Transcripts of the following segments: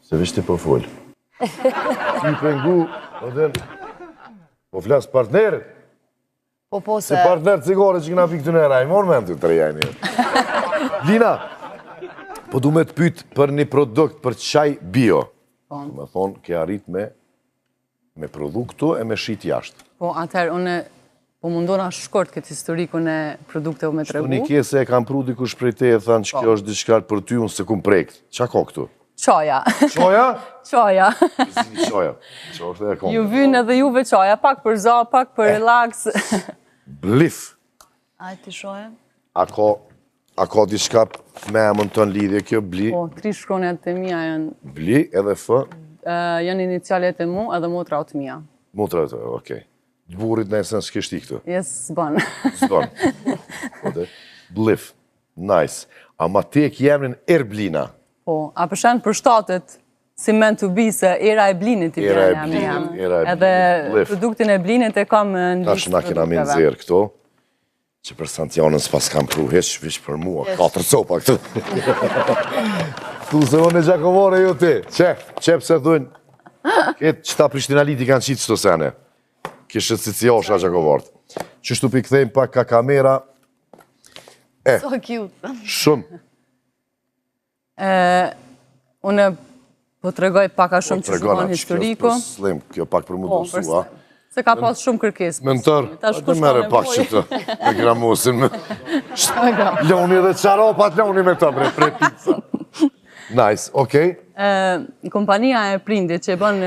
Se vish ti po full. Ti pengu, po flas partnerit. Po Se partner cigare që këna pi këtë nëra, i morë me në të të rejajnë. Lina, po du me të pytë për një produkt për qaj bio. Me thonë, ke arrit me produktu e me shit jashtë. Po, atëherë, une po mundona shkort këtë historikun e produkteve me tregu. Një kese e kam pru dikush prej te e thanë që kjo është diçka për ty unë se kum prekt. Qa ka këtu? Qaja. Qaja? Qaja. Zini qaja. Qa është e kom? Ju vynë edhe juve qaja, pak për za, pak për relax. Blif. Ajë të shohem. A ka diçka me emën të në lidhje kjo bli? Po, 3 shkronjat të mija janë... Bli edhe F? Janë inicialet e mu edhe motra o të mija. Motra o të, okej. Burit në esens s'kishti këtu? Jes, s'ban. S'ban. Blif. Nice. A ma tek jemrin Erblina? Po, a përshen për shtatet, si meant to be, se era e blinit i Era e bjerë blinit, jam. era e Edhe blinit. produktin e blinit e kam në Ta listë që na kena me nëzirë këto, që për Santianën s'pas kam pru heq, vish për mua, 4 copa këtu. Tu se unë e Gjakovore jo ti, qep se dhujnë, këtë qëta Prishtinaliti kanë qitë qëto sene, kishët si ciosha Gjakovartë. Qështu pi këthejmë pak ka kamera, So cute. shumë. Une po të regoj paka shumë që shukon historiko. Slim, kjo pak për mu Po, dusua. se ka pas shumë kërkes. Mentor, Ta dhe shkush mere ka pak që të, me gramosin, loni dhe qaropat, loni me të pre pizza. Nice, okej. Kompania e prindit që e bën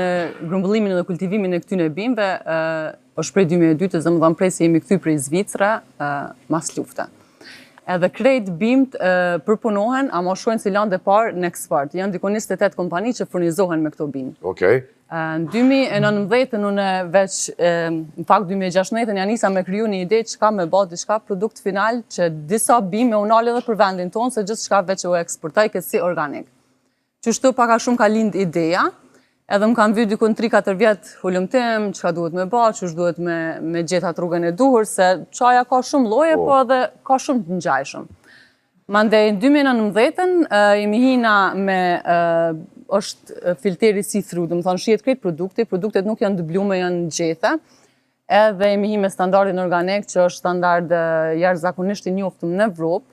grumbullimin dhe kultivimin e këtyne bimve, është prej 2002, dhe më dhamë prej se jemi këty prej Zvicra, mas lufta. Edhe krejt bimt përpunohen, ama shojnë si lanë dhe parë në eksport. Janë diko 28 kompani që furnizohen me këto bimë. Okej. Në 2019, unë veç, në fakt 2016, janë nisa me kryu një ide që ka me ba diçka produkt final që disa bimë me unale dhe për vendin tonë, se gjithë shka veç u eksportaj këtë si organik. Qështu paka shumë ka lind ideja, edhe më kam vy dikon 3-4 vjetë hullumtim, që ka duhet me ba, që është duhet me gjetat rrugën e duhur, se qaja ka shumë loje, po edhe ka shumë të ngjajshëm. Mandej, në 2019, jemi hina me, është filteri see-through, dhe më thonë shihet krejt produktet nuk janë dëblume, janë gjethe, edhe jemi hi me standardin organik, që është standard jashtëzakonisht i njoftëm në Evropë.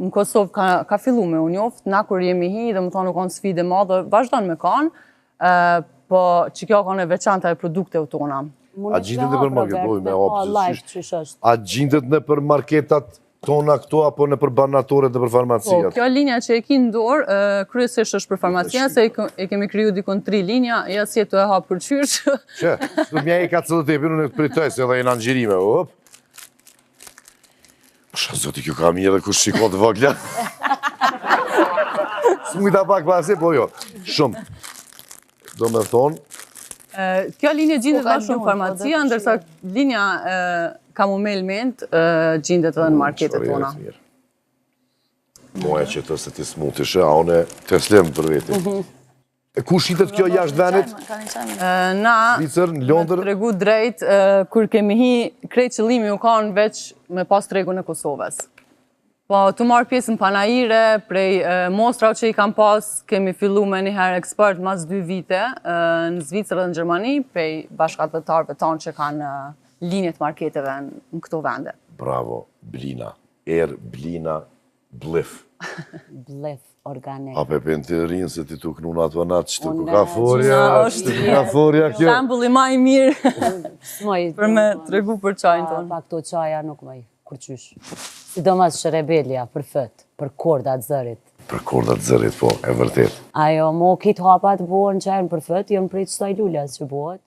Në Kosovë ka fillu me u njoftë, na kur jemi hi, dhe më thonë nuk kanë sfide madhe, vazhdojnë me kanë, po që kjo kanë e veçanta e produkteve tona. A gjindet në për marketot, me opës, a gjindet në për marketat tona këto, apo në për banatoret dhe për farmaciat? Po, kjo linja që e ki në dorë, kryesisht është për farmacia, se e kemi kriju dikon 3 linja, ja si e të e hapë për qyrë. Që, së mja e ka cëllë të epinu në të pritoj, se edhe e në nëgjirime, op. Shë, zoti, kjo ka mirë dhe kush shikot të vogla. Së mujta pak pasi, po jo, shumë. Do me thonë. Kjo linje gjindet ma shumë farmacia, ndërsa linja kamomel ment gjindet edhe në marketet tona. Moja që të se ti smutishe, a one të slem për veti. Ku shitet kjo jashtë venit? Na, Zvicër, në me Londër? të regu drejt, kur kemi hi krejt qëllimi u kanë veç me pas tregu në Kosovës. Po, të marrë pjesë në panajire, prej mostrave që i kam pas, kemi fillu me njëherë ekspert mas 2 vite në Zvicër dhe në Gjermani, prej bashkëtarëve tanë që kanë linjet marketeve në këto vende. Bravo, Blina. Blina, Blif. Blif, organik. A Pepe në të rinë se ti tu kënu në atë vënatë, që të ku ka forja, kjo. Shembulli ma i mirë për me të regu për qajnë tonë. Pa këto qaja nuk më i kërqysh. Sidomos shërebelja, për fët, për kordat zërit. Për kordat zërit, po, e vërtet. Ajo, mo kitë hapat buon qajnë për fët, jënë prej qëtaj lullas që buot.